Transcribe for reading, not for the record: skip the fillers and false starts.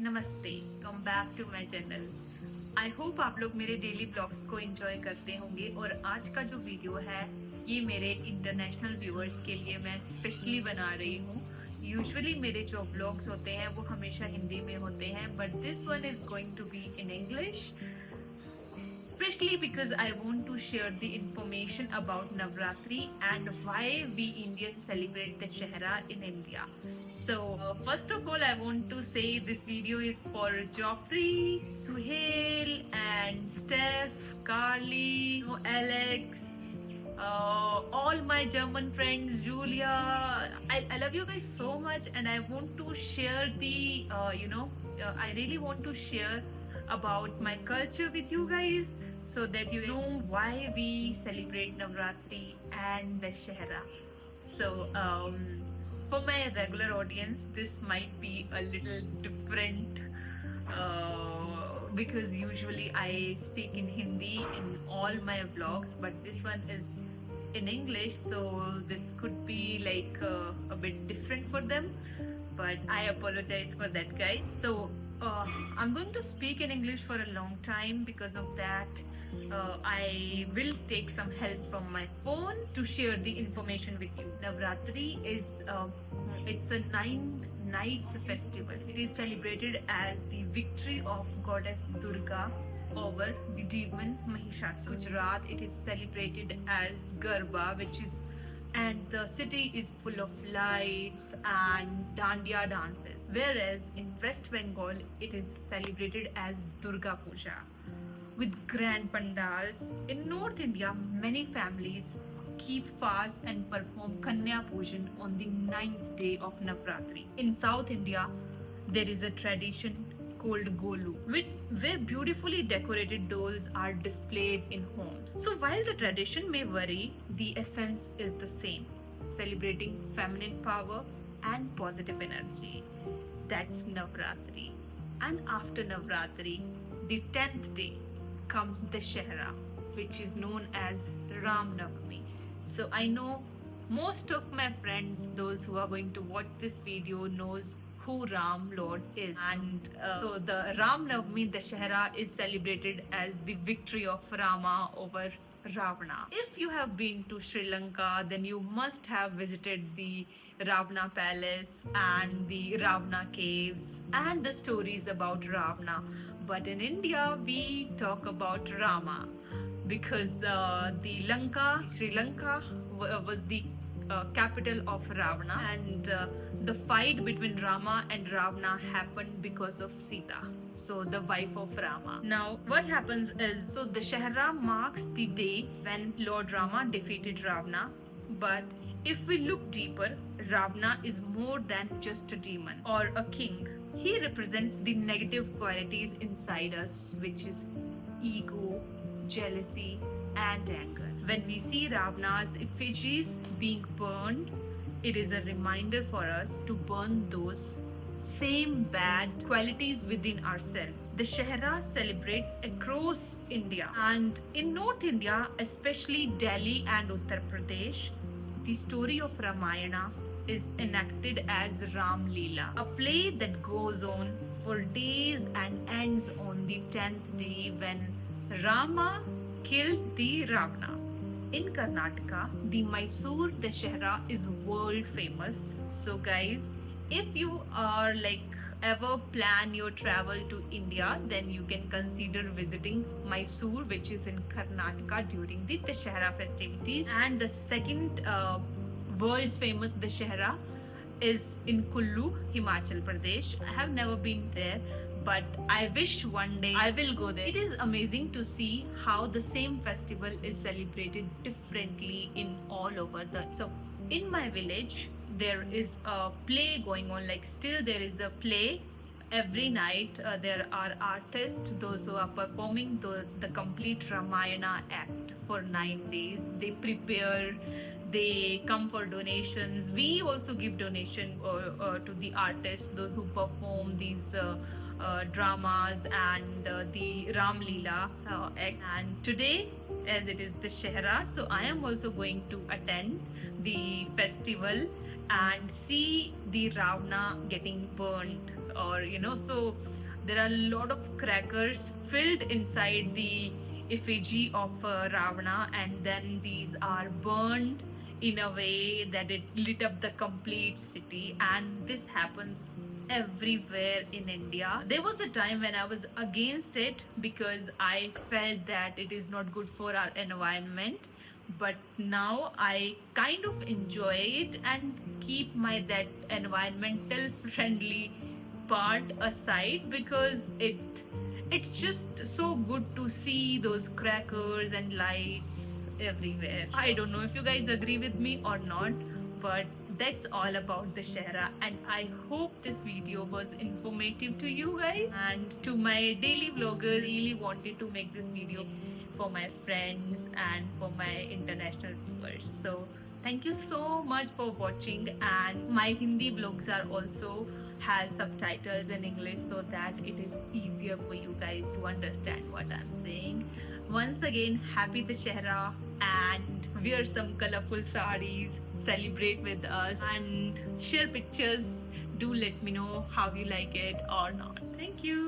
नमस्ते, come back to my channel. I hope आप लोग मेरे डेली ब्लॉग्स को एंजॉय करते होंगे और आज का जो वीडियो है ये मेरे इंटरनेशनल व्यूअर्स के लिए मैं स्पेशली बना रही हूँ। यूजुअली मेरे जो ब्लॉग्स होते हैं वो हमेशा हिंदी में होते हैं, but this one is going to be in English, especially because I want to share the information about Navratri and why we Indians celebrate the Shahra in India. So, first of all, I want to say this video is for Joffrey, Suhail, and Steph, Carly, Alex, all my German friends, Julia. I love you guys so much, and I want to share I really want to share about my culture with you guys so that you know why we celebrate Navratri and Dashera. So, for my regular audience, this might be a little different because usually I speak in Hindi in all my vlogs, but this one is in English, so this could be like a bit different for them. But I apologize for that, guys. So, I'm going to speak in English for a long time. Because of that, I will take some help from my phone to share the information with you. Navratri is it's a 9 nights festival. It is celebrated as the victory of goddess Durga over the demon Mahishasura. Gujarat, it is celebrated as Garba, which is, and the city is full of lights and dandiya dances. Whereas in West Bengal, it is celebrated as Durga Puja with grand pandals. In North India, many families keep fast and perform Kanya Pujan on the 9th day of Navratri. In South India, there is a tradition called Golu, where beautifully decorated dolls are displayed in homes. So while the tradition may vary, the essence is the same, celebrating feminine power and positive energy. That's Navratri. And after Navratri, the 10th day comes the Dashera, which is known as Ram Navami. So I know most of my friends, those who are going to watch this video, knows who Ram Lord is. And so the Ram Navami Dashera is celebrated as the victory of Rama over Ravana. If you have been to Sri Lanka, then you must have visited the Ravana palace and the Ravana caves and the stories about Ravana. But in India, we talk about Rama because Sri Lanka was the capital of Ravana, and the fight between Rama and Ravana happened because of Sita, so the wife of Rama. Now, what happens is, so the Dashera marks the day when Lord Rama defeated Ravana, but if we look deeper, Ravana is more than just a demon or a king. He represents the negative qualities inside us, which is ego, jealousy, and anger. When we see Ravana's effigies being burned, it is a reminder for us to burn those same bad qualities within ourselves. The Dashera celebrates across India, and in North India, especially Delhi and Uttar Pradesh, the story of Ramayana is enacted as Ram Leela, a play that goes on for days and ends on the 10th day when Rama killed the Ravana. In Karnataka, the Mysore Dashera is world famous. So guys, if you are ever plan your travel to India, then you can consider visiting Mysore, which is in Karnataka, during the Dashera festivities. And the second world's famous Dashera is in Kullu, Himachal Pradesh. I have never been there, but I wish one day I will go there. It is amazing to see how the same festival is celebrated differently in all over the. So in my village, there is a play going on. Still there is a play every night. There are artists, those who are performing the complete Ramayana act for 9 days. They prepare, they come for donations. We also give donation to the artists, those who perform these dramas and the Ram Leela act. And today, as it is the Dashera, so I am also going to attend the festival and see the Ravana getting burned or so there are a lot of crackers filled inside the effigy of Ravana, and then these are burned in a way that it lit up the complete city. And this happens everywhere in India. There was a time when I was against it because I felt that it is not good for our environment, but now I kind of enjoy it and keep my that environmental friendly part aside, because it's just so good to see those crackers and lights everywhere. I don't know if you guys agree with me or not, but that's all about Dussehra, and I hope this video was informative to you guys. And to my daily vlogger, really wanted to make this video for my friends and for my international viewers. So thank you so much for watching, and my Hindi vlogs are also has subtitles in English so that it is easier for you guys to understand what I'm saying. Once again, happy Dussehra, and wear some colorful sarees, celebrate with us, and share pictures. Do let me know how you like it or not. Thank you.